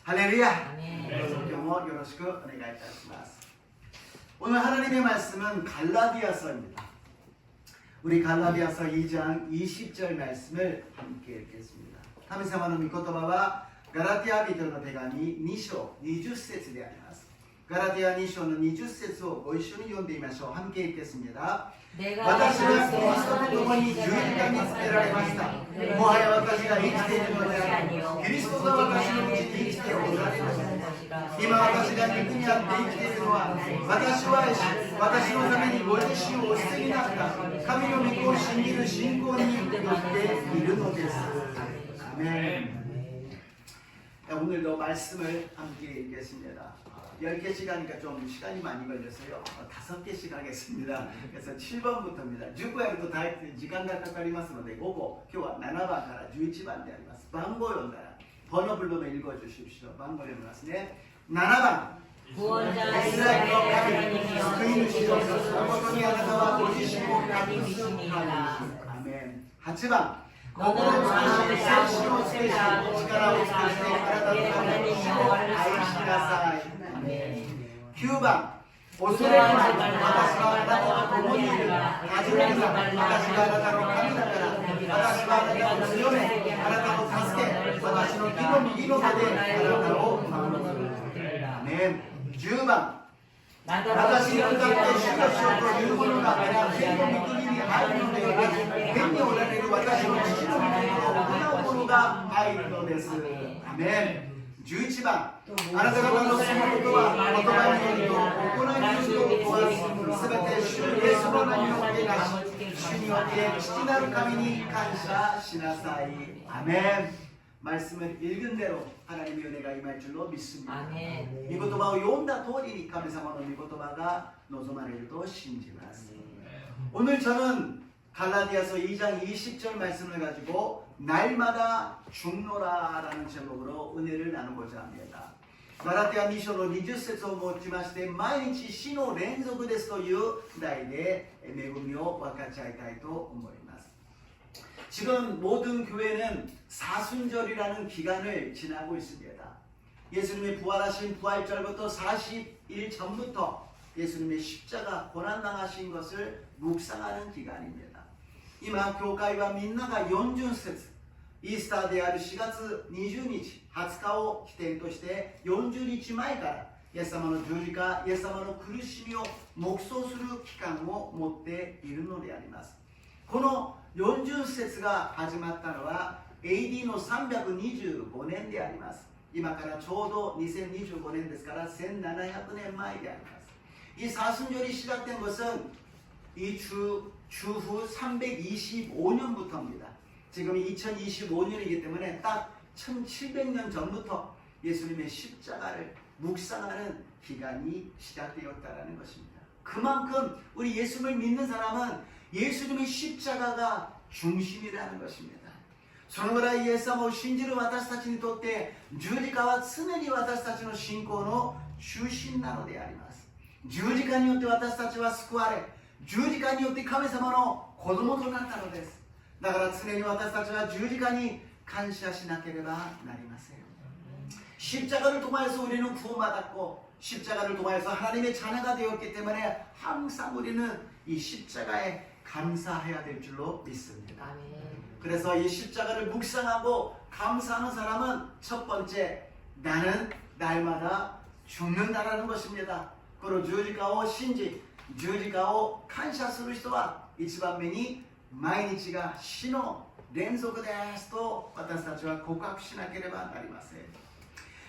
할렐루야. 아멘. 성경어 요로시ku 오네가이타시마스. 오늘 하나님의 말씀은 갈라디아서입니다. 우리 갈라디아서 2장 20절 말씀을 함께 읽겠습니다. 神様の御言葉はガラティア人の手紙2章20節であります。ガラティア2章の20節をご一緒に読んでみましょう。함께 읽겠습니다. 私はキリストと共に十字架につけられました。もはや私が生きているのであり、キリストが私のうちに生きておられます。今私が肉にあって生きているのは、私を愛し、私のためにご自身をお捨てになった神の御子を信じる信仰によっているのです。아멘. 오늘도 말씀을 함께 읽겠습니다. 10개씩 하니까 좀 시간이 많이 걸렸어요. 5개씩 하겠습니다. 그래서 7번부터입니다. 10個やると大変時間がかかりますので、午後、今日は7番から11番であります。番号を読んだら、번호별로 읽어주십시오. 방법読みますね. 7번. 이스라엘의 하나님이여 그리스도께서誠にあなたはご自身を隠す神。아멘. 8번. 心の中で精神をつけし、力をつけして、あなたの神の主を愛しなさい。9番。恐れるな。私はあなたと共にいる。恥じらいな。私があなたの神だから。私はあなたを強め、あなたを助け、私の義の右の手であなたを守る。アメン。10番。私に向かって主よ主よというものが天の御国に入るのではなく、天におられる私の父の御国を行う者が入るのです。アメン。11番。あなた方のそのことは言葉によると行いによると問わず、すべて主イエスの名によってなし、主によって父なる神に感謝しなさい。アメン。말씀을 읽은 대로 하나님의 은혜가 임할 줄로 믿습니다. 아멘. 이 言葉を読んだ通りに神様の御言葉が望まれると信じます. 오늘 저는 갈라디아서 2장 20절 말씀을 가지고 날마다 죽노라라는 제목으로 은혜를 나누고자 합니다. ガラティア2章の20節をもちまして毎日死の連続ですという題で恵みを分かち合いたいと思います. 지금 모든 교회는 사순절이라는 기간을 지나고 있습니다. 예수님이 부활하신 부활절부터 40일 전부터 예수님의 십자가 고난당하신 것을 묵상하는 기간입니다.今教会はみんなが40節イースターである4月20日20日を起点として40日前からイエス様の十字架、イエス様の苦しみを黙想する期間を持っているのであります。この40節が始まったのは AD の325年であります。今からちょうど2025年ですから1700年前であります。이 사순절이 시작된 것은 이 주후 325년부터입니다. 지금이 2025년이기 때문에 딱 1700년 전부터 예수님의 십자가를 묵상하는 기간이 시작되었다는 것입니다. 그만큼 우리 예수님을 믿는 사람은 예수님의 십자가가 중심이라는 것입니다. そのぐらいイエス様を信じる私たちにとって十字架は常に私たちの信仰の中心なのであります。十字架によって私たちは救われ、十字架によって神様の子供となったのです。だから常に私たちは十字架に感謝しなければなりません。 십자가를 통하여서 우리는 구원받았고 십자가를 통하여서 하나님의 자녀가 되었기 때문에 항상 우리는 이 십자가에 감사해야 될 줄로 믿습니다. 그래서 이 십자가를 묵상하고 감사하는 사람은 첫 번째 나는 날마다 죽는다라는 것입니다. 그리고 十字架を信じ十字架を感謝する人は一番目に毎日が死の連続ですと私たちは告白しなければなりません。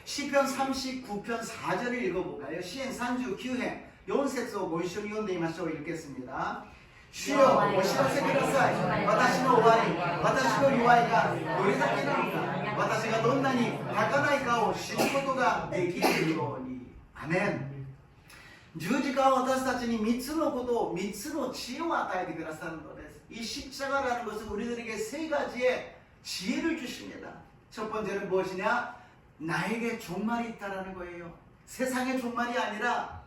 시편 39편 4절을 읽어볼까요? 시편 39편 4節をご一緒に読んでみましょう. 읽겠습니다. 주여お知らせください。私の終わり、私の弱いがどれだけなのか、私がどんなに儚いかを知ることができるように。アメン。十字架は私たちに3つのことを、3つの知恵を与えてくださるのです。이 십자가라는 것은 우리들에게 세 가지의 지혜를 주십니다. 첫 번째는 무엇이냐? 나에게 종말이 있다라는 거예요. 세상의 종말이 아니라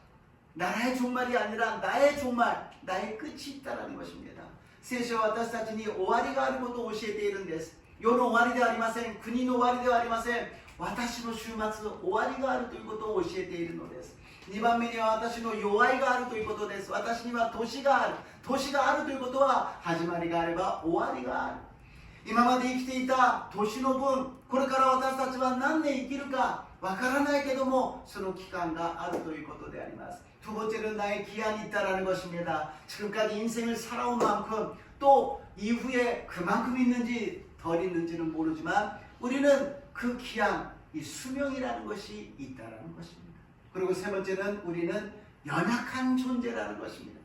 나라의 종말이 아니라 나의 종말, 나의 끝이 있다라는 것입니다. 聖書は私たちに終わりがあることを教えているんです。世の終わりではありません。国の終わりではありません。私の週末終わりがあるということを教えているのです。2番目には私の弱いがあるということです。私には年がある。年があるということは始まりがあれば終わりがある。今まで生きていた年の分、これから私たちは何年生きるかわからないけどもその期間があるということであります。두 번째는 나의 기한이 있다라는 것입니다. 지금까지 인생을 살아온 만큼 또 이후에 그만큼 있는지 덜 있는지는 모르지만 우리는 그 기한, 이 수명이라는 것이 있다라는 것입니다. 그리고 세 번째는 우리는 연약한 존재라는 것입니다.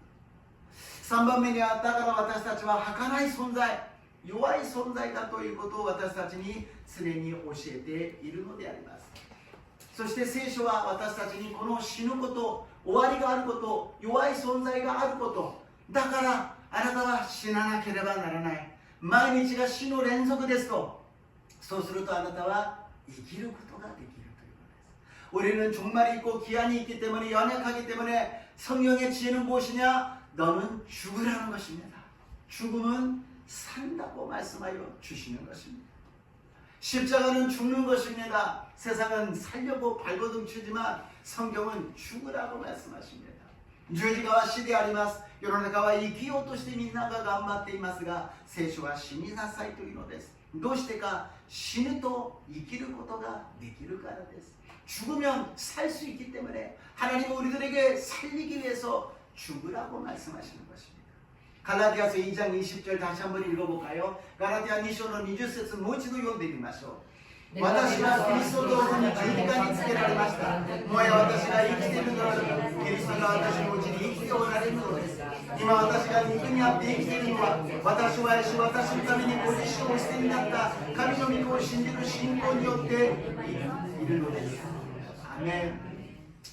3番目にはだから私たちは儚い存在、弱い存在だということを私たちに常に教えているのであります。そして聖書は私たちにこの死ぬこと、終わりがあること、弱い存在があること、だからあなたは死ななければならない。毎日が死の連続ですと、そうするとあなたは生きることができるということです。 우리는 종말이 있고 기한이 있기 때문에 연약하기 때문에 성령의 지혜는 무엇이냐? 너는 죽으라는 것입니다. 죽음은 산다고 말씀하여 주시는 것입니다. 십자가는 죽는 것입니다. 세상은 살려고 발버둥 치지만 성경은 죽으라고 말씀하십니다. 十字架は死であります。世の中は生きようとしてみんなが頑張っていますが、聖書は死になさいというのです。どうしてか、死ぬと生きることができるからです。 죽으면 살 수 있기 때문에 하나님은 우리들에게 살리기 위해서 죽으라고 말씀하시는 것입니다. 갈라디아서 2장 20절 다시 한번 읽어볼까요? 갈라디아 2章の20節もう一度読んでみましょう。私はキリストと共に十字架につけられました。もはや私が生きているのではなく、キリストが私のうちに生きておられるのです。今私が肉にあって生きているのは、私を愛し、私のためにご自身をお捨てになった神の御子を信じる信仰によっているのです。 아멘.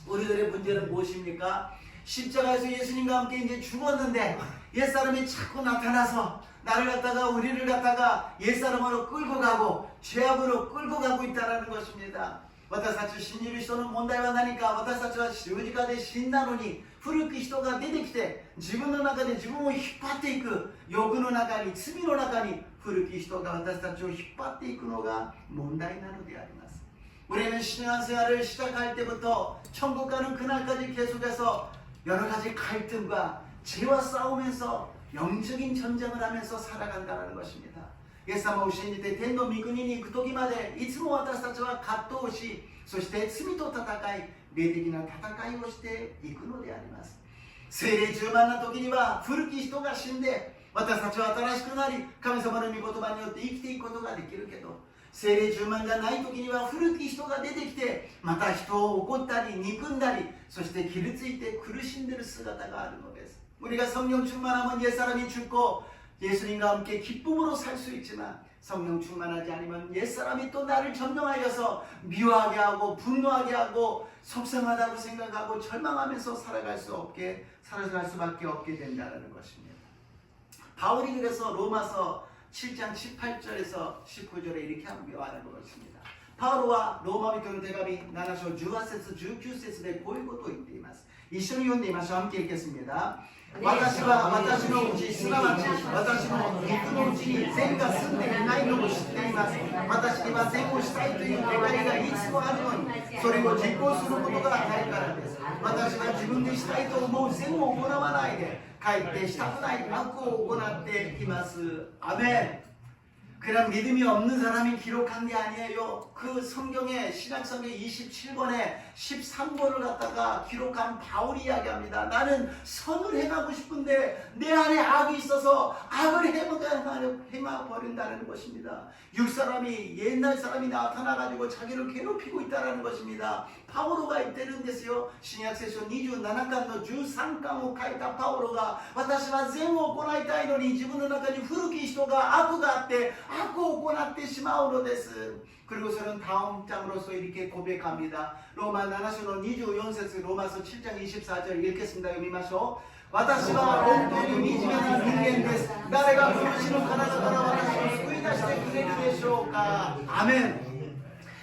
우리들의 문제는 무엇입니까? 십자가에서 예수님과 함께 이제 죽었는데 옛사람이 자꾸 나타나서 나를 갖다가 우리를 갖다가 옛사람으로 끌고 가고 죄악으로 끌고 가고 있다는 것입니다. 私たち信じる人の問題は何か、私たちは十字架で死んだのに古き人が出てきて自分の中で自分を引っ張っていく、欲の中に罪の中に古き人が私たちを引っ張っていくのが問題なのであります。 우리는 신앙생활을 시작할 때부터 천국 가는 그날까지 계속해서 여러 가지 갈등과 죄와 싸우면서 영적인 전쟁을 하면서 살아간다는 것입니다. イエス様を信じて天の御国に行く時までいつも私たちは葛藤し、そして罪と戦い、霊的な戦いをしていくのであります。聖霊充満な時には古き人が死んで私たちは新しくなり、神様の御言葉によって生きていくことができるけど、 聖霊充満がない時には古き人が出てきてまた人を怒ったり憎んだりそして傷ついて苦しんでいる姿があるのです。 우리가 성령 충만하면 옛사람이 죽고 예수님과 함께 기쁨으로 살 수 있지만 성령 충만하지 않으면 옛사람이 또 나를 점령하여서 미워하게 하고 분노하게 하고 속상하다고 생각하고 절망하면서 살아갈 수밖에 없게 된다는 것입니다. 바울이 그래서 로마서 7장 18절에서 19절에 이렇게 말하는 것입니다. 바울과ローマ人の手紙7章18節19節でこういうことを言っています。一緒に読んでみましょう。함께 읽겠습니다. 私は私のうち、すなわち私の肉のうちに善が住んでいないのを知っています。私には善をしたいという願いがいつもあるのに、それを実行することがないからです。私は自分でしたいと思う善を行わないで、かえってしたくない悪を行っています。アメン。 그냥 믿음이 없는 사람이 기록한 게 아니에요. 그 성경에 신약성경 27권에 13권을 갖다가 기록한 바울이 이야기합니다. 나는 선을 행하고 싶은데 내 안에 악이 있어서 악을 행해버린다는 것입니다. 육사람이 옛날 사람이 나타나가지고 자기를 괴롭히고 있다는 것입니다. 파오로가 이때는 됐어요. 신약聖書27巻の13巻を書いたパオロが私は善を行いたいのに自分の中に古き人が悪があって악を行ってしまうのです。 그리고서는 다음 장으로서 이렇게 고백합니다. 로마 7장 24절 로마서 7장 24절 읽겠습니다.読みましょう. 私は本当に惨めな人間です。誰が苦しむ体から私を救い出してくれるでしょうか. 아멘.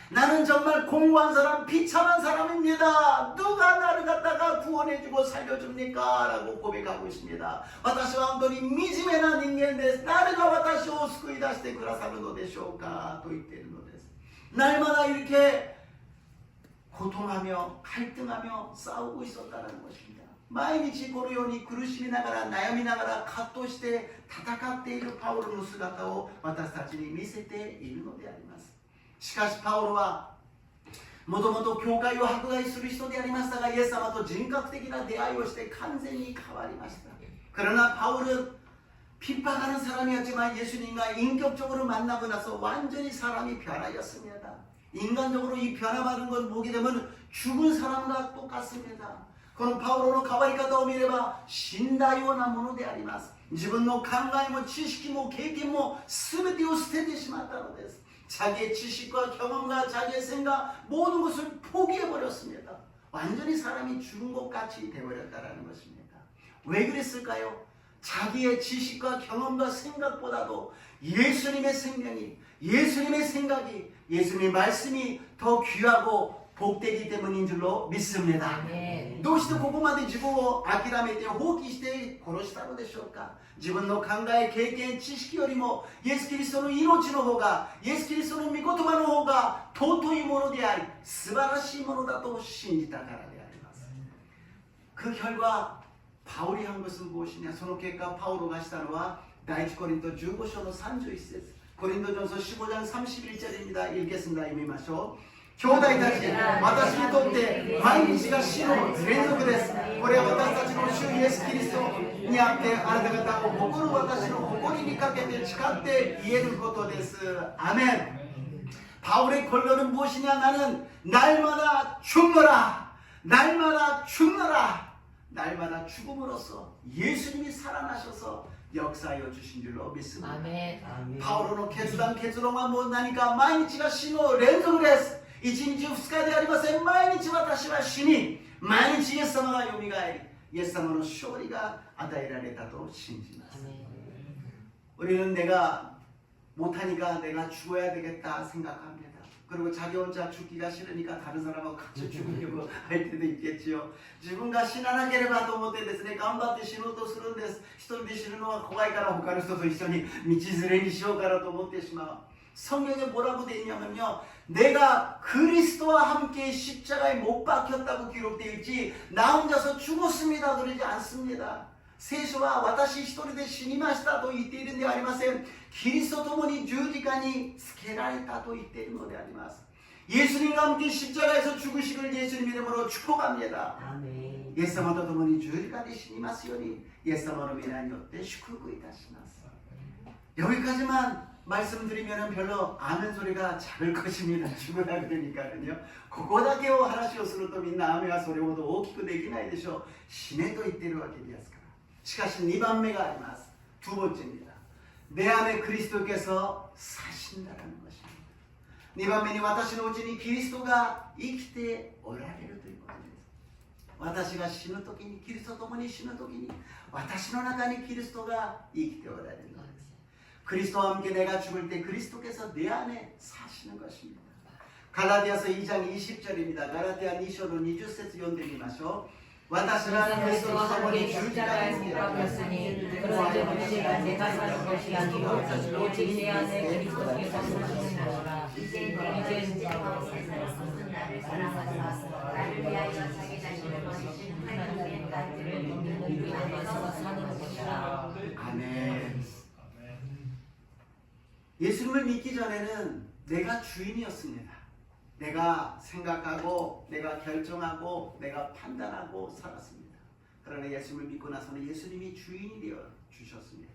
나는 정말 공고한 사람, 비참한 사람입니다. 누가 나를 갖다가 구원해주고 살려줍니까? 라고 고백하고 있습니다. 私は本当に惨めな人間です。誰が私を救い出してくださるのでしょうかと言っているのです。 날마다 이렇게 고통하며 갈등하며 싸우고 있었다는 것입니다. 毎日このように苦しみながら悩みながら葛藤して戦っているパウロの姿を私たちに見せているのであります。しかしパウロはもともと教会を迫害する人でありましたが、イエス様と人格的な出会いをして完全に変わりました。그러나 바울은 핍박하는 사람이었지만 예수님과 인격적으로 만나고 나서 완전히 사람이 변하였습니다. 인간적으로 이 변화받은 걸 보게 되면 죽은 사람과 똑같습니다. このパウロの変わり方を見れば死んだようなものであります。自分の考えも知識も経験も全てを捨ててしまったのです。 자기의 지식과 경험과 자기의 생각 모든 것을 포기해버렸습니다. 완전히 사람이 죽은 것 같이 되어버렸다는 것입니다. 왜 그랬을까요? 자기의 지식과 경험과 생각보다도 예수님의 생명이, 예수님의 생각이, 예수님의 말씀이 더 귀하고 복되기 때문인 줄로 믿습니다. どうしてここまで自分を諦めて放棄して殺したのでしょうか。自分の考え、経験、知識よりもイエス・キリストの命の方が、イエス・キリストの御言葉の方が尊いものであり素晴らしいものだと信じたからであります。그 결과 바울이 한 것은 무엇이냐? その結果パウロがしたのは第一コリント15章の31節、コリント전서 15장 31절입니다. 읽겠습니다.読みましょう。 兄弟たち、私にとって毎日が死の連続です。これは私たちの主イエス・キリストにあってあなた方を誇る私の誇りにかけて誓って言えることです。アメン。 바울의 권면은 무엇이냐? 나는 날마다 죽노라, 날마다 죽노라, 날마다 죽음으로써 예수님이 살아나셔서 역사하여 주신 줄로 믿습니다. 아멘. 바울은 결단はもう何か毎日が死の連続です。 1日2日でありません。毎日私は死に、毎日イエス様がよみがえり、イエス様の勝利が与えられたと信じます。 우리는 내가 못하니까 내가 죽어야 되겠다 생각합니다. 그리고 자기 혼자 죽기가 싫으니까 다른 사람하고 같이 죽으려고 할 때도 있겠지요. 自分が死ななければと思ってですね、頑張って死のうとするんです。一人で死ぬのは怖いから他の人と一緒に道連れにしようからと思ってしまう。 성경에 뭐라고 되어 있냐면요, 내가 그리스도와 함께 십자가에 못 박혔다고 기록되어 있지 나 혼자서 죽었습니다 그러지 않습니다. 聖書は私一人で死にましたと言っているんではありません。キリストと共に十字架につけられたと言っているのであります。 예수님과 함께 십자가에서 죽으시길 예수님 이름으로 축복합니다. 아멘. 예수님과共に十字架で死にますようにイエス様の皆によって祝福いたします。 여기까지만 말씀드리면 별로 아멘 소리가 작을 것입니다. 죽으라 그러니까요. ここだけを話をするとみんな雨はそれほど大きくできないでしょう。死ねと言っているわけですから。しかし2番目があります。 두 번째입니다. 내 안에 그리스도께서 사신다라는 것입니다. 2番目に私のうちにキリストが生きておられるということです。私が死ぬ時にキリストと共に死ぬ時に私の中にキリストが生きておられるのです。 그리스도와 함께 내가 죽을 때 그리스도께서 내 안에 사시는 것입니다. 갈라디아서 2장 20절입니다. 갈라디아 2章の20節読んでみましょう. 私がキリストと共に十字架につけられますに、그러므로 육체가 내가 사는 것이 아니요 오직 내 안에 그리스도께서 사시는 것이라. 이제 내가 세상에서 나를 사랑하사 나를 위하여 자기 자신을 버리신 하나님의 딸들을 믿는 그 안에서 사는 것이라. 아멘. 예수님을 믿기 전에는 내가 주인이었습니다. 내가 생각하고 내가 결정하고 내가 판단하고 살았습니다. 그러나 예수님을 믿고 나서는 예수님이 주인이 되어 주셨습니다.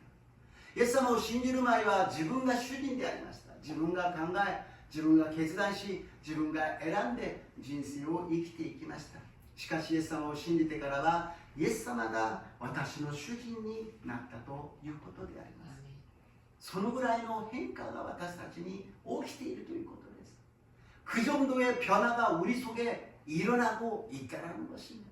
イエス様を信じる前は自分が主人でありました。自分が考え、自分が決断し、自分が選んで人生を生きていきました。しかしイエス様を信じてからはイエス様が私の主人になったということであります。そのぐらいの変化が私たちに起きているということです。 그 정도의 변화가 우리 속에 일어나고 있다는 것입니다.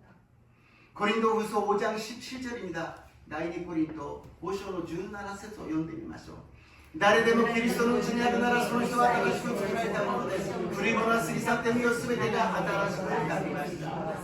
고린도후서 5장 17절입니다. 第2コリント5章の17節を読んでみましょう。誰でもキリストのうちにあるならその人は新しく作られたものです。古いものは過ぎ去ってみよすべてが新しくなりました。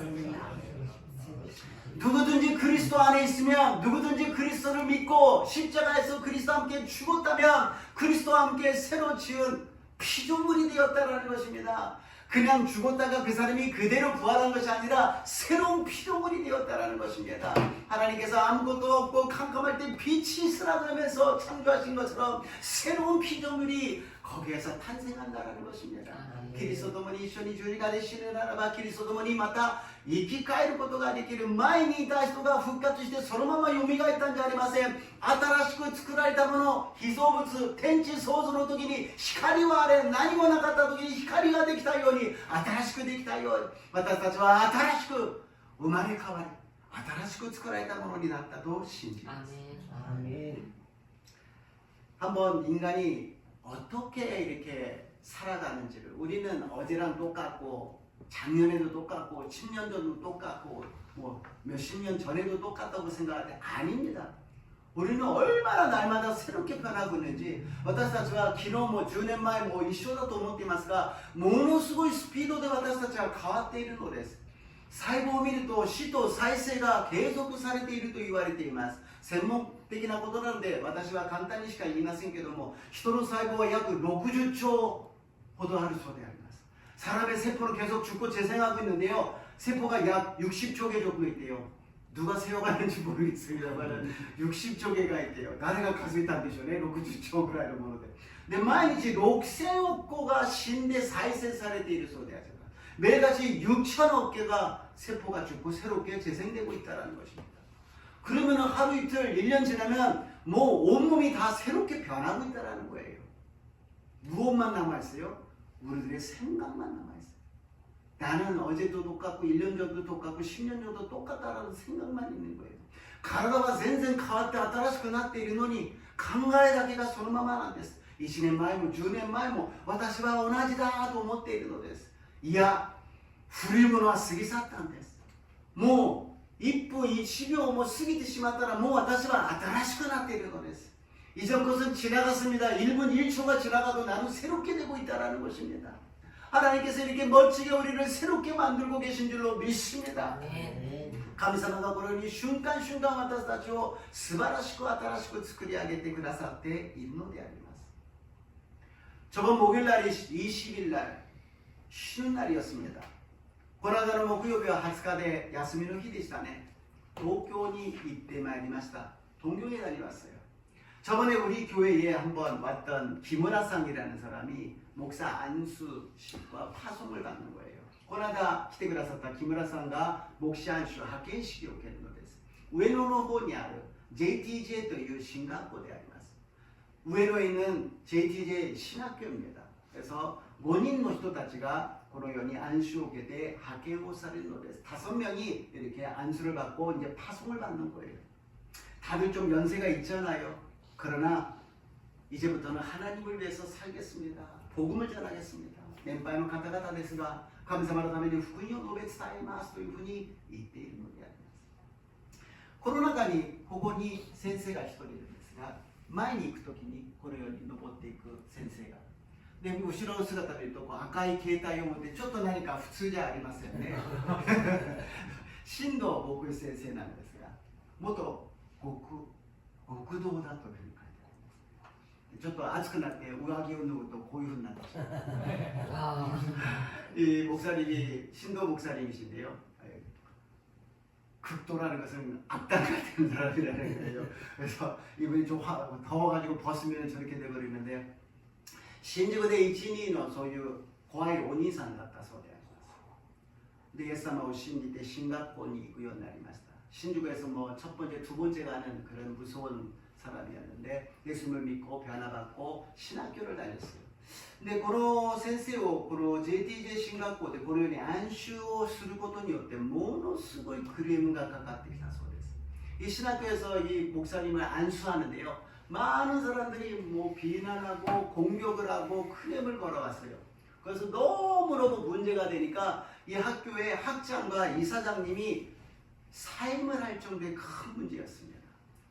누구든지 그리스도 안에 있으면 누구든지 그리스도를 믿고 십자가에서 그리스도와 함께 죽었다면 그리스도와 함께 새로 지은 피조물이 되었다라는 것입니다. 그냥 죽었다가 그 사람이 그대로 부활한 것이 아니라 새로운 피조물이 되었다라는 것입니다. 하나님께서 아무것도 없고 캄캄할 때 빛이 있으라면서 창조하신 것처럼 새로운 피조물이 거기에서 탄생한다라는 것입니다. キリストと共に一緒に十字架で死ぬならば、キリストと共にまた生き返ることができる。前にいた人が復活してそのまま蘇ったんじゃありません。新しく作られたもの、被造物、天地創造の時に光はあれ、何もなかった時に光ができたように、新しくできたように、私たちは新しく生まれ変わり、新しく作られたものになったと信じます。 한번 인간이 어떻게 이렇게 살아가는지를, 우리는 어제랑 똑같고 작년에도 똑같고 10년 전도 똑같고 뭐 몇십 년 전에도 똑같다고 생각하는데 아닙니다. 우리는 얼마나 날마다 새롭게 변하고 있는지, 私たちは昨日も10年前も一緒だと思っていますが、ものすごいスピードで私たちは変わっているのです。細胞を見ると死と再生が継続されていると言われています。専門的なことなので私は簡単にしか言いませんけども、人の細胞は約60兆ほどあるそうであります。 사람의 세포는 계속 죽고 재생하고 있는데요, 세포가 약 60조 개 정도 있대요. 누가 세워가는지 모르겠습니다만 60조 개가 있대요.誰が数えたんでしょうね、60兆ぐらいのもので。で、毎日6000億個が死んで再生されているそうであります。 매일같이 6천억 개가 세포가 죽고 새롭게 재생되고 있다는 것입니다. 그러면 하루 이틀 1년 지나면 뭐 온몸이 다 새롭게 변하고 있다는 거예요. 무엇만 남아있어요? 우리들의 생각만 남아있어요. 나는 어제도 똑같고 1년 전도 똑같고 10년 전도 똑같다라는 생각만 있는 거예요. 体は全然変わって新しくなっているのに考えだけがそのままなんです。 1年前も10年前も私は同じだと思っているのです。 いや、古いものは過ぎ去ったんです。もう1分1秒も過ぎてしまったらもう私は新しくなっているのです。 이전 것은 지나갔습니다. 1분 1초가 지나가도 나는 새롭게 되고 있다는 것입니다. 하나님께서 이렇게 멋지게 우리를 새롭게 만들고 계신 줄로 믿습니다. 神様がこのように瞬間瞬間私たちを素晴らしく新しく作り上げてくださっているのであります。 저번 목요일날이 20일날 쉬는 날이었습니다. この間の木曜日は20日で休みの日でしたね。東京に行ってまいりました。 동경에 다녀왔어요. 저번에 우리 교회에 한번 왔던 김은하상이라는 사람이 목사 안수식과 파송을 받는 거예요. この間来てくださった木村さんが牧師安守派遣式を受けるのです。上野の方にある JTJ という進学校であります。 우에노에 있는 JTJ 신학교입니다. 그래서 5人の人たちがこのように安守を受けて派遣をされるのです。 5명이 이렇게 안수를 받고 이제 파송을 받는 거예요. 다들 좀 연세가 있잖아요. 그러나 이제부터는 하나님을 위해서 살겠습니다. 복음을 전하겠습니다. 年配の方々ですが、神様のために福音を述べ伝えますというふうに言っているのであります。この中にここに先生が一人いるんですが、前に行くときにこのように登っていく先生が、で後ろの姿を見るとこう赤い携帯を持ってちょっと何か普通じゃありませんね。新藤牧師先生なんですが、元極道だというふうに書いてあります。ちょっと暑くなって上着を脱ぐとこういうふうになってしまう。이 목사님이 신도 목사님이신데요. 극도라는 것은 악당 같은 사람이라는 거예요. 그래서 이분이 좀 더워가지고 벗으면 저렇게 돼버리는데, 신주부대 이진이의 소유 고아의 오니산 같다 소리합니다. 근데 예수様を信じて進学校に行くようになりました。 신주에서 뭐 첫 번째, 두 번째 가는 그런 무서운 사람이었는데 예수님을 믿고 변화받고 신학교를 다녔어요. 근데 この先生をこの JTJ 進学校でこのように安守をすることによってものすごいクレームがかかってきたそうです。 이 신학교에서 이 목사님을 안수하는데요, 많은 사람들이 뭐 비난하고 공격을 하고 크렘을 걸어왔어요. 그래서 너무너무 문제가 되니까 이 학교의 학장과 이사장님이 사임을 할 정도의 큰 문제였습니다.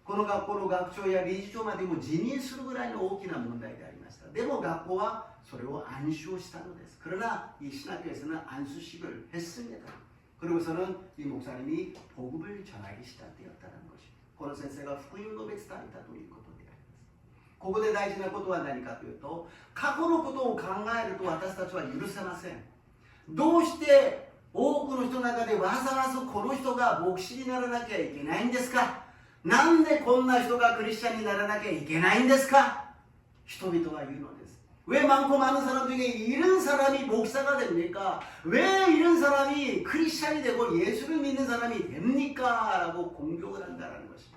この学校の学長や理事長までも辞任するぐらいの大きな問題でありました。でも学校はそれを安守をしたのです。 그러나 이 신학교에서는 안수식을 했습니다. 그리고서는 이 목사님이 복음을 전하기 시작되었다는 것입니다. この先生が福音を述べ伝えたということであります。ここで大事なことは何かというと、過去のことを考えると私たちは許せません。どうして多くの人の中でわざわざこの人が牧師にならなきゃいけないんですか？なんでこんな人がクリスチャンにならなきゃいけないんですか？人々は言うのです。왜 많고 많은 사람 중에 이런 사람이 목사가 됩니까? 왜 이런 사람이 크리스찬이 되고 예수를 믿는 사람이 됩니까? 라고 공격을 한다는 것입니다.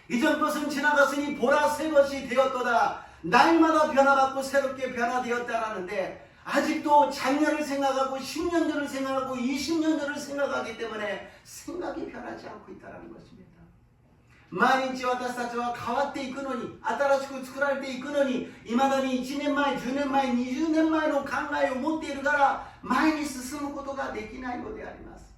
이전 것은 지나갔으니 보라 새 것이 되었도다. 날마다 변화받고 새롭게 변화되었다라는데 아직도 작년을 생각하고 10년 전을 생각하고 20년 전을 생각하기 때문에 생각이 변하지 않고 있다는 것입니다. 毎日私たちは変わっていくのに、新しく作られていくのに、いまだに1年前、10年前、20年前の考えを持っているから前に進むことができないのであります。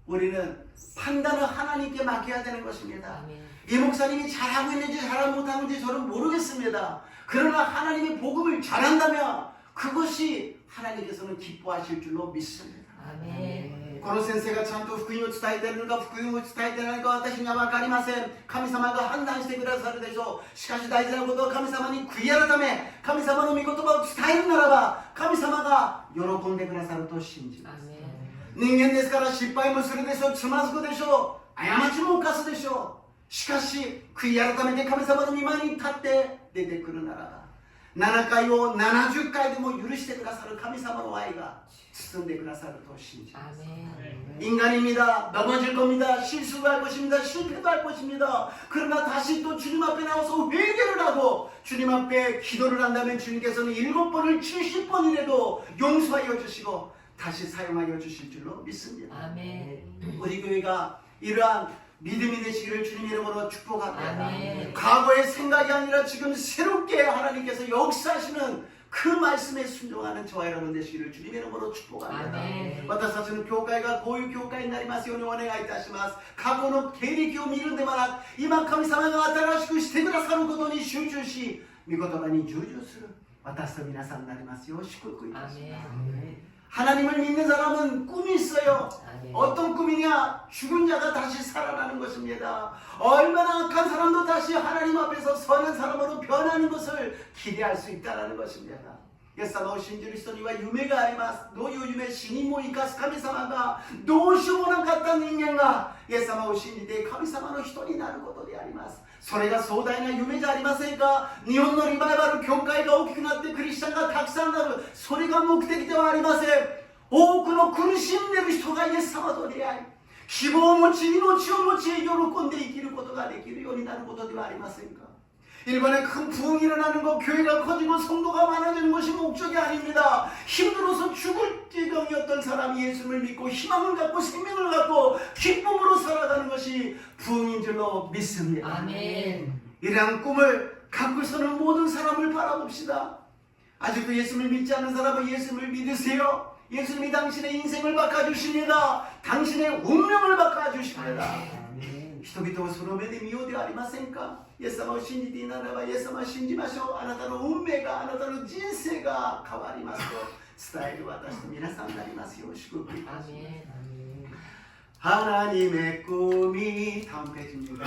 우리는 판단을 하나님께 맡겨야 되는 것입니다. 이 목사님이 잘하고 있는지 잘하지 못하고 있는지 저는 모르겠습니다. 그러나 하나님의 복음을 잘한다면 그것이 하나님께서는 기뻐하실 줄로 믿습니다. 아멘. この先生がちゃんと福音を伝えているのか福音を伝えていないのか私には分かりません。神様が判断してくださるでしょう。しかし大事なことは神様に悔い改め神様の御言葉を伝えるならば神様が喜んでくださると信じます。人間ですから失敗もするでしょう。つまずくでしょう。過ちも犯すでしょう。しかし悔い改めて神様の御前に立って出てくるならば7回を70回でも許してくださる神様の愛が包んでくださると信じます。 인간입니다. 넘어질 겁니다. 실수가 할 것입니다. 실패도 할 것입니다. 그러나 다시 또 주님 앞에 나와서 회개를 하고 주님 앞에 기도를 한다면 주님께서는 7번을 70번이라도 용서하여 주시고 다시 사용하여 주실 줄로 믿습니다. 아멘. 우리 교회가 이러한 믿음이 되시기를 주님 이름으로 축복합니다. 과거의 생각이 아니라 지금 새롭게 하나님께서 역사하시는 그 말씀에 순종하는 저와 여러분 되시기를 주님 이름으로 축복합니다. 私たちの教会がこういう教会になりますようにお願いいたします。過去の経歴を見るんではなく今神様が新しくしてくださることに集中し御言葉に従順する私と皆さんになりますよう祝福いたします。 하나님을 믿는 사람은 꿈이 있어요. 어떤 꿈이냐? 죽은 자가 다시 살아나는 것입니다. 얼마나 악한 사람도 다시 하나님 앞에서 선한 사람으로 변하는 것을 기대할 수 있다는 것입니다. イエス様を信じる人には夢があります。どういう夢？死にも生かす神様がどうしようもなかった人間がイエス様を信じて神様の人になることであります。それが壮大な夢じゃありませんか？日本のリバイバル教会が大きくなってクリスチャンがたくさんなるそれが目的ではありません。多くの苦しんでいる人がイエス様と出会い希望を持ち命を持ち喜んで生きることができるようになることではありませんか？ 일본에 큰 부흥이 일어나는 것, 교회가 커지고 성도가 많아지는 것이 목적이 아닙니다. 힘들어서 죽을 지경이었던 사람이 예수를 믿고 희망을 갖고 생명을 갖고 기쁨으로 살아가는 것이 부흥인 줄로 믿습니다. 아멘. 이러한 꿈을 갖고서는 모든 사람을 바라봅시다. 아직도 예수를 믿지 않는 사람은 예수를 믿으세요. 예수님이 당신의 인생을 바꿔주십니다. 당신의 운명을 바꿔주십니다. 人々をその目で見ようではありませんか？イエス様を信じていならばイエス様を信じましょう。あなたの運命があなたの人生が変わりますと伝える私と皆さんになりますよう祝福いたします。 하나님의 꿈이 다음 페이지입니다.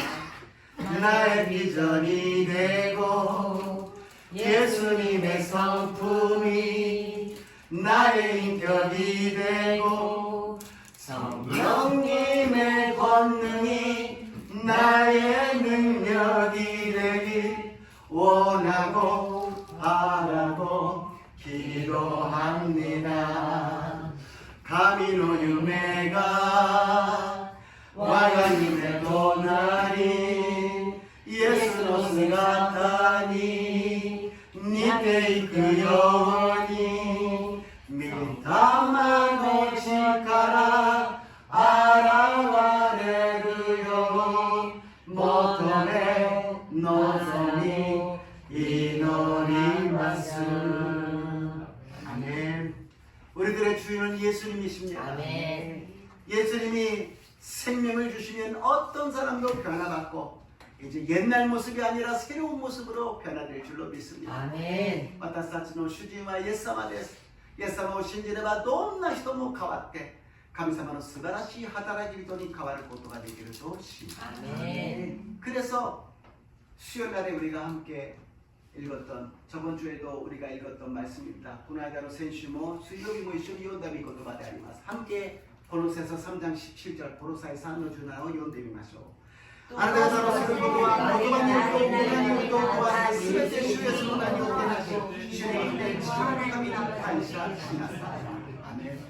나의 비전이 되고 예수님의 성품이 나의 인격이 되고 성령님의 권능이 나의 능력이 되길 원하고 바라고 기도합니다. 감히の夢が我が夢となりイエスの姿に似ていくように御霊の力現れるよう求め望み祈ります。 아멘. 우리들의 주인은 예수님이십니다. 아멘. 예수님이 생명을 주시면 어떤 사람도 변화받고 이제 옛날 모습이 아니라 새로운 모습으로 변화될 줄로 믿습니다. 아멘. 私たちの主人はイエス様です。イエス様を信じればどんな人も変わって神様の素晴らしい働き人に変わることができると信じます。 그래서 수요일날에 우리가 함께 읽었던 저번 주에도 우리가 읽었던 말씀입니다. 고나이다로 센슈모 수요일모 이슈 요다미 고토바데 아리마스. 함께 골로새서 3장 17절 보로사의 산노 주나오 요데미마쇼. 아나다로 스르고와 고토바니 고토바니 고토바니 스베테 슈에스노 나니 오테나시 슈네인데 지금까지는 감사하시나사. 아멘.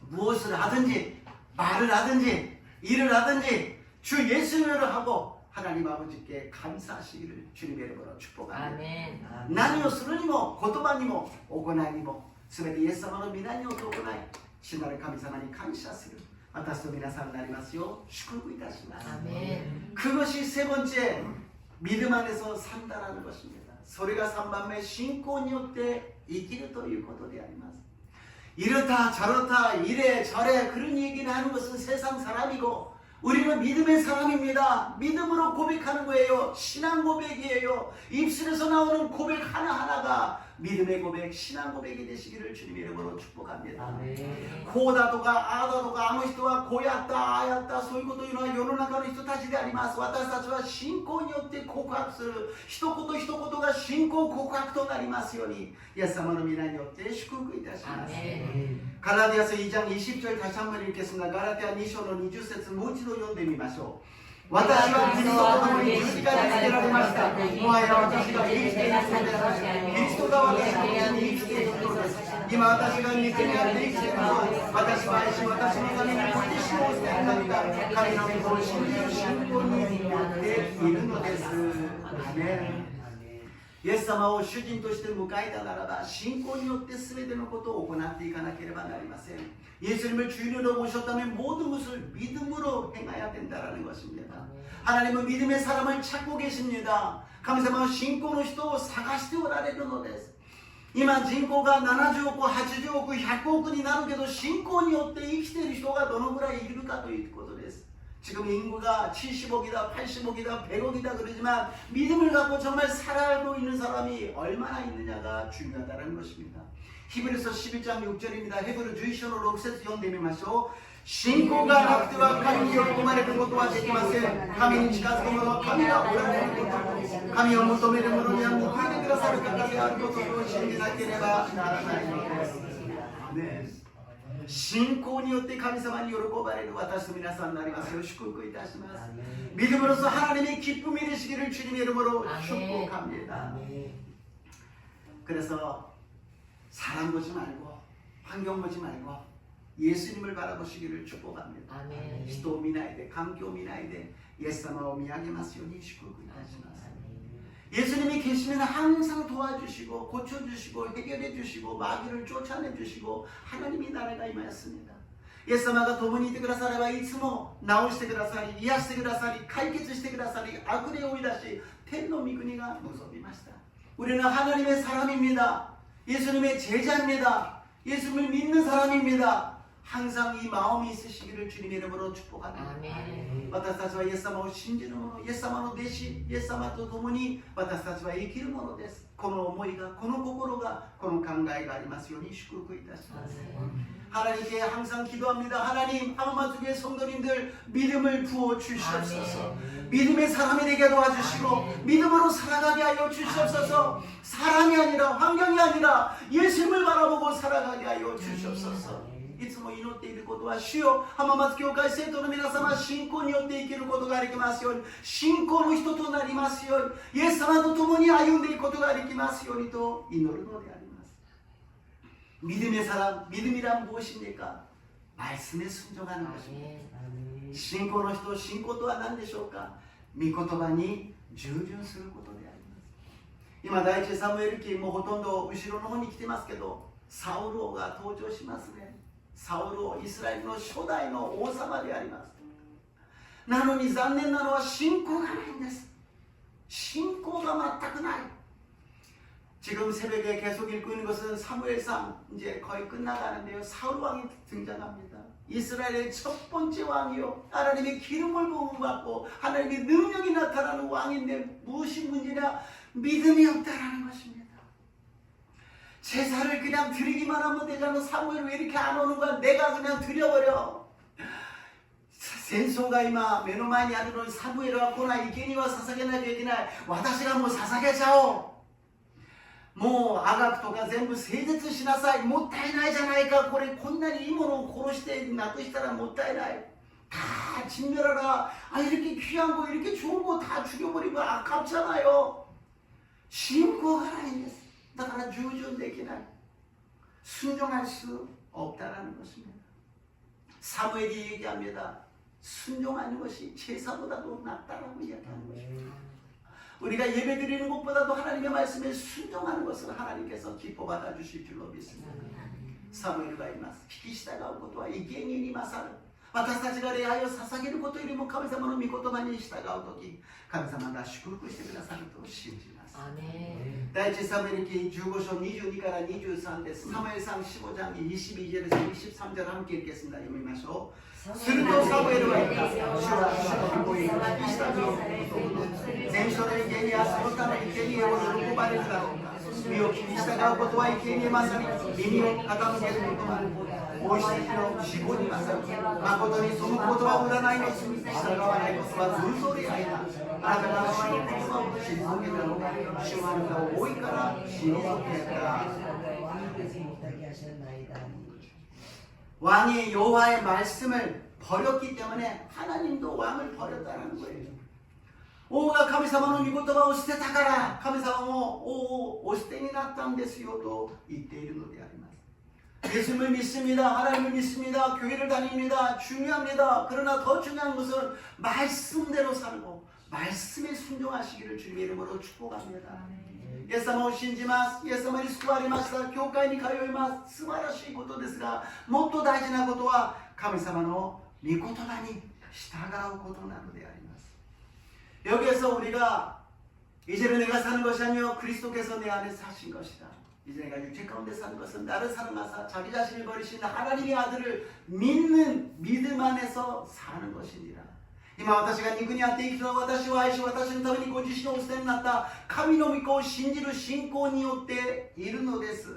무엇을 하든지 말을 하든지 일을 하든지 주 예수님을 하고 하나님 아버지께 감사하시기를 주님의 이름으로 축복합니다. 나니오 스르니모 고토바니모 오고나니모 스베테 예수님으로 미나니오 도고나이 신나를 감사하니 감사하시기를 아타스토 미나상 나리마스요 슈쿠르 이타시마스. 그것이 세 번째 믿음 안에서 산다라는 것입니다. 소리가 3番目 신고니 때 이기를 또 이것도 되아리마스. 이렇다 저렇다 이래 저래 그런 얘기를 하는 것은 세상 사람이고 우리는 믿음의 사람입니다. 믿음으로 고백하는 거예요. 신앙 고백이에요. 입술에서 나오는 고백 하나하나가 믿음의 고백, 신앙 고백이 되시기를 주님의 이름으로 축복합니다. 고다도가 아다도가 아무人はこうやったああやったそういうこというのは世の中の人たちであります。私たちは信仰によって告白する一言一言が信仰告白となりますようにイエス様の皆によって祝福いたします。 갈라디아서 2장 20절 다시 한번 읽겠습니다. 갈라디아 2章の 20節もう一度読んでみましょう。私はキリストと共に十字架につけられました。もはや私が生きているのではなく、キリストが私のうちに生きているのです。今私が御手にあって生きているのは、私を愛し、私のためにここで死を捨てられた神の御子を信じる信仰によっているのです。アメン。イエス様を主人として迎えたならば信仰によって全てのことを行っていかなければなりません。 예수님을 주인으로 모셨다면 모든 것을 믿음으로 행해야 된다는 것입니다. 하나님은 믿음의 사람을 찾고 계십니다. 神様は信仰の人を探しておられるのです。今人口が70億、80億、100億になるけど信仰によって生きている人がどのぐらいいるかということです。 지금 인구가 70억이다, 80억이다, 100억이다 그러지만 믿음을 갖고 정말 살아가고 있는 사람이 얼마나 있느냐가 중요하다는 것입니다. 히브리서 11장 6절입니다. 헤브르 주이션으로 록세스 연대미마쇼 신고가 낙대와神による込まれることはできません。神に近づく者は神がおられること、神を求める者には報いてくださる方であることを信じなければならないのです。ね。 信仰によって神様に喜ばれる私と皆さんになりますよう祝福いたします。믿음으로써 하나님의 기쁨이 되시기를 주님의 이름으로 축복합니다. 그래서 사람 보지 말고 환경 보지 말고 예수님을 바라보시기를 축복합니다. 人を見ないで環境を見ないでイエス様を見上げますように祝福いたします。 예수님이 계시면 항상 도와주시고 고쳐주시고 해결해주시고 마귀를 쫓아내주시고 하나님이 나라가 임하였습니다. イエス様が共にいてくださればいつも治してくださり癒してくださり解決してくださり悪霊を追い出し天の御国が望みました。 우리는 하나님의 사람입니다. 예수님의 제자입니다. 예수님을 믿는 사람입니다. 항상 이 마음이 있으시기를 주님의 이름으로 축복합니다. 私たちはイエス様を信じる者、イエス様の弟子、イエス様と共に私たちは生きるものです。この思いが、この心が、この考えがありますように祝福いたします。 하나님께 항상 기도합니다. 하나님, 하마마주교회 성도님들 믿음을 부어 주시옵소서. 믿음의 사람이 되게 도와주시고 믿음으로 살아가게 하여 주시옵소서. 사람이 아니라 환경이 아니라 예수님을 바라보고 살아가게 하여 주시옵소서. いつも祈っていることは主よ浜松教会生徒の皆様信仰によって生きることができますように信仰の人となりますようにイエス様と共に歩んでいくことができますようにと祈るのであります。 믿음의 사람, 믿음이란 무엇입니까? 말씀에 순종하는 것입니다. 신고の人、信仰とは何でしょうか? 御言葉に従順することであります。今第一サムエル記もほとんど後ろの方に来てますけどサウル王が登場しますね。サウル王、イスラエルの初代の王様であります。なのに残念なのは信仰がないんです。信仰が全くない。 지금 새벽에 계속 읽고 있는 것은 사무엘상 이제 거의 끝나가는데요. 사울 왕이 등장합니다. 이스라엘의 첫 번째 왕이요. 하나님의 기름을 부음받고 하나님의 능력이 나타나는 왕인데 무엇이 문제냐? 믿음이 없다라는 것입니다. 제사를 그냥 드리기만 하면 되잖아. 사무엘 왜 이렇게 안 오는 거야? 내가 그냥 드려버려. 戦争が今目の前にあるのにサムエルは来ない。生贄は捧げなきゃいけない。私がもう捧げちゃおう。もうあがくとか全部整絶しなさい。もったいないじゃないか。これこんなにいいものを殺してなくしたらもったいない。다 진멸하라. 아, 이렇게 귀한 거, 이렇게 좋은 거 다 죽여버리면 아깝잖아요. 심고 하나님, 나가 주저되기나 순종할 수 없다라는 것입니다. 사무엘이 얘기합니다. 순종하는 것이 제사보다도 낫다라고 이야기하는 것입니다. 우리가 예배 드리는 것보다도 하나님의 말씀에 순종하는 것을 하나님께서 기뻐받아 주실 줄로 믿습니다. 사무엘가 이마스, 피기시다가 온 것과 이 개인이 이마사를 私たちが礼拝を捧げることよりも神様の御言葉に従うとき、神様が祝福してくださると信じます。第一サムエル記15章22から23です。サムエルさん15章22절에서 23절 함께 읽겠습니다. 読みましょう。するとサムエルは言った。主は主の御声に聞き従うことと、全書の生贄やその他の生贄を喜ばれるだろうか。身を聞き従うことは生贄まさに耳を傾けることもある。お石の自己に勝る。誠にその言葉を占いの罪、従わないことはずるそれあいな。あなたが主の言葉を退けたのが、主はあなたを多いから退けた。 왕이 여호와의 말씀을 버렸기 때문에 하나님도 왕을 버렸다는 거예요. 오가 카미사마노 미고토가 오시테 타카라 카미사마모 오 오시테니 나탄 데스요도 이때이르のであります 예수님을 믿습니다. 하나님을 믿습니다. 교회를 다닙니다. 중요합니다. 그러나 더 중요한 것은 말씀대로 살고 말씀에 순종하시기를 주님의 이름으로 축복합니다. イエス様を信じます。イエス様に救われました。教会に通います。素晴らしいことですが、もっと大事なことは神様の御言葉に従うことなのであります。 여기에서 우리가 이제는 내가 사는 것이 아니요 그리스도께서 내 안에 사신 것이다. 이제 내가 육체 가운데 사는 것은 나를 사랑하사 자기 자신을 버리신 하나님의 아들을 믿는 믿음 안에서 사는 것이니라. 今私が肉にあって生きた私を愛し私のためにご自身をお捨てになった神の御子を信じる信仰によっているのです。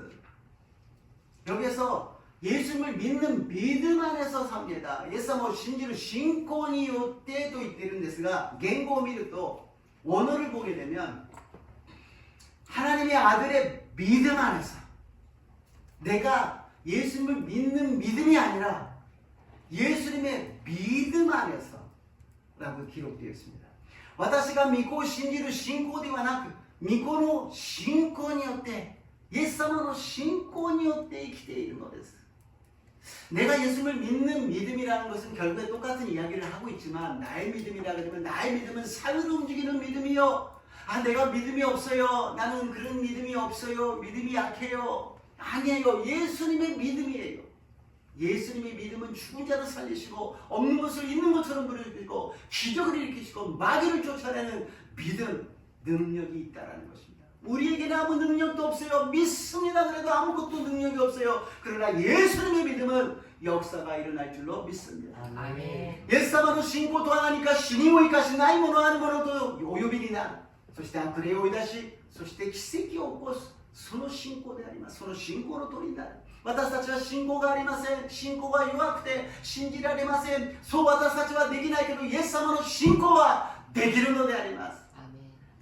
여기에서 예수님을 믿는 믿음 안에서 삽니다. 예수님을 신지는 신권이 요때도 있다는 데스가 겐고 미르도 원어를 보게 되면 하나님의 아들의 믿음 안에서 내가 예수님을 믿는 믿음이 아니라 예수님의 믿음 안에서 라고 기록되어 있습니다. 私が御子を信じる信仰ではなく御子の信仰によってイエス様の信仰によって生きているのです。 내가 예수님을 믿는 믿음이라는 것은 결국에 똑같은 이야기를 하고 있지만 나의 믿음이라고 하면 나의 믿음은 삶을 움직이는 믿음이요. 아 내가 믿음이 없어요. 나는 그런 믿음이 없어요. 믿음이 약해요. 아니에요. 예수님의 믿음이에요. 예수님의 믿음은 죽은 자를 살리시고 없는 것을 있는 것처럼 부르시고 기적을 일으키시고 마귀를 쫓아내는 믿음, 능력이 있다는 것입니다. 우리에게는 아무 능력도 없어요. 믿습니다. 그래도 아무것도 능력이 없어요. 그러나 예수님의 믿음은 역사가 일어날 줄로 믿습니다. 아멘. イエス様の信仰とは何か死人を生かしないものあるものとお呼びになる。そして悪霊を追い出し、そして奇跡を起こす。その信仰であります。その信仰の通りになる。私たちは信仰がありません。信仰が弱くて信じられません。そう私たちはできないけど、イエス様の信仰はできるのであります。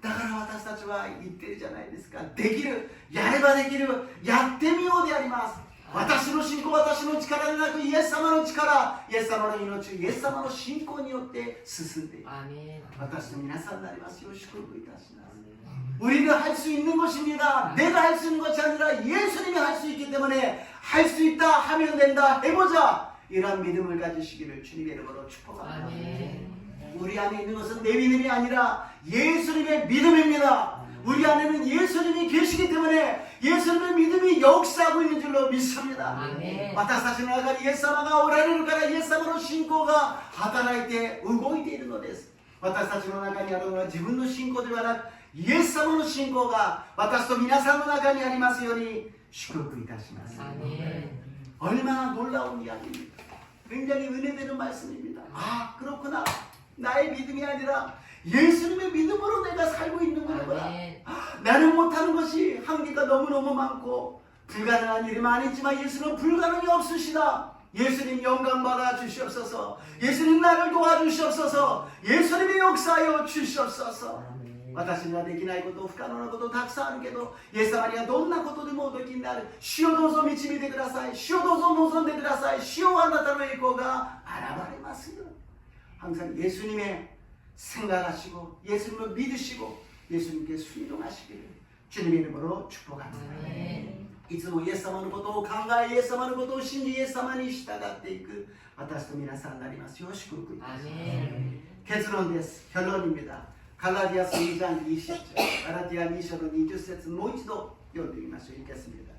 だから私たちは言ってるじゃないですか。できる、やればできる、やってみようであります。私の信仰、私の力でなくイエス様の力、イエス様の命、イエス様の信仰によって進んでいく。私と皆さんになりますよう祝福いたします。 우리가 할 수 있는 것입니다. 내가 할 수 있는 것이 아니라 예수님이 할 수 있기 때문에 할 수 있다 하면 된다 해보자. 이런 믿음을 가지시기를 주님의 이름으로 축복합니다. 우리 안에 있는 것은 내 믿음이 아니라 예수님의 믿음입니다. 우리 안에는 예수님이 계시기 때문에 예수님의 믿음이 역사하고 있는 줄로 믿습니다. 私たちの中にイエス様がおられるからイエス様の信仰が働いて動いているのです。私たちの中にあるのは自分の信仰ではなくイエス様の信仰が私と皆さんの中にありますように祝福いたします。 얼마나 놀라운 이야기입니다. 굉장히 은혜되는 말씀입니다. 아 그렇구나. 나의 믿음이 아니라 예수님의 믿음으로 내가 살고 있는 거구나. 나는 못하는 것이 한계가 너무너무 많고 불가능한 일이 많이 있지만 예수는 불가능이 없으시다. 예수님 영광 받아 주시옵소서. 예수님 나를 도와주시옵소서. 예수님의 역사하여 주시옵소서. 私にはできないこと、不可能なことたくさんあるけど、イエス様にはどんなことでもおできになる。主をどうぞ導いてください。主をどうぞ望んでください。主をあなたの栄光が現れますよ。 항상 예수님의 생각하시고 예수님을 믿으시고 예수님께 순종하시기를 주님의 이름으로 축복합니다. いつもイエス様のことを考え、イエス様のことを信じ、イエス様に従っていく私と皆さんになりますよう祝福いたします。結論です。결론입니다. 갈라디아서 2장 20절, 갈라디아 2장 20절もう一度読んでみましょう。읽겠습니다.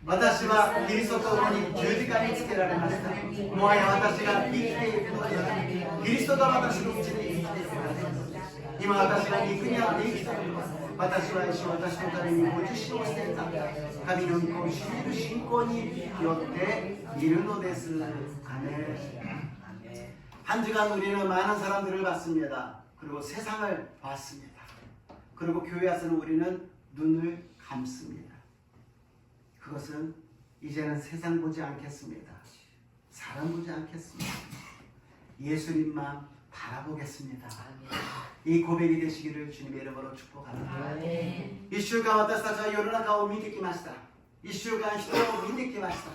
私はキリストと共に十字架につけられました。もはや私が生きていくのではなく、キリストが私のうちで生きていくのです。今私が肉にあって生きているのは、私は一生私のためにご自身を捨てた神の御子を信じる信仰によっているのです。아멘. 한 주간 우리는 많은 사람들을 봤습니다. 그리고 세상을 봤습니다. 그리고 교회 와서는 우리는 눈을 감습니다. 그것은 이제는 세상 보지 않겠습니다. 사람 보지 않겠습니다. 예수님만 바라보겠습니다. 이 고백이 되시기를 주님의 이름으로 축복합니다. 1週間私たちは世の中を見てきました。1週間人を見てきました。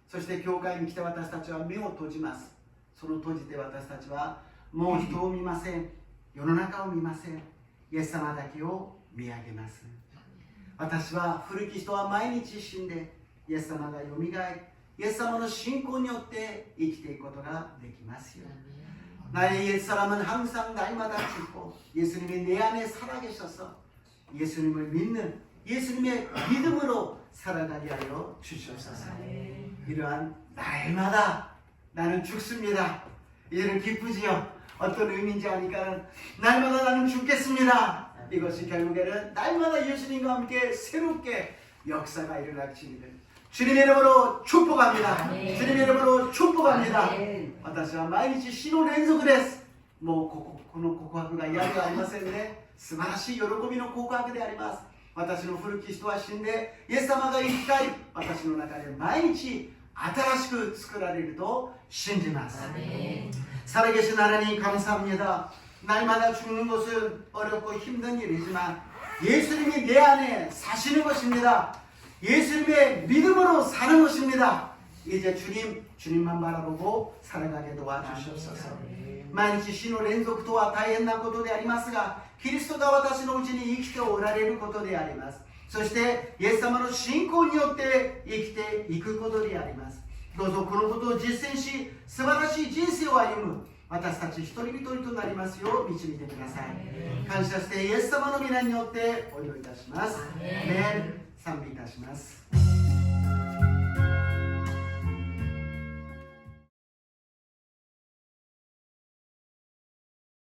そして教会に来て私たちは目を閉じます。その閉じて私たちはもう人を見ません。世の中を見ません。イエス様だけを見上げます。私は古き人は毎日死んでイエス様がよみがえりイエス様の信仰によって生きていくことができますよ。 나의 옛사람은 항상 날마다 죽고 예수님이 내 안에 살아계셔서 예수님을 믿는 예수님의 믿음으로 살아가게 하여 주시옵소서. 이러한 날마다 나는 죽습니다. 이제는 기쁘지요. 어떤 의미인지 아니까 날마다 나는 죽겠습니다. 이것이 결국에는 날마다 예수님과 함께 새롭게 역사가 일어나기를 주님의 이름으로 축복합니다. 주님의 이름으로 축복합니다. 私は毎日死の連続です。もうこの告白が嫌ではありませんね。素晴らしい喜びの告白であります。私の古き人は死んでイエス様が生き返り私の中で毎日新しく作られると信じます。 살아계신 하나님 감사합니다. 날마다 죽는 것은 어렵고 힘든 일이지만 예수님이 내 안에 사시는 것입니다. 예수님의 믿음으로 사는 것입니다. 이제 주님만 바라보고 살아가게 도와주시옵소서. 毎日死の連続とは大変なことでありますが、キリストが私のうちに生きておられることであります。そしてイエス様の信仰によって生きていくことであります。どうぞこのことを実践し、素晴らしい人生を歩む私たち一人一人となりますよう導いてください。感謝してイエス様の皆によってお祈りいたします。アメン。賛美いたします。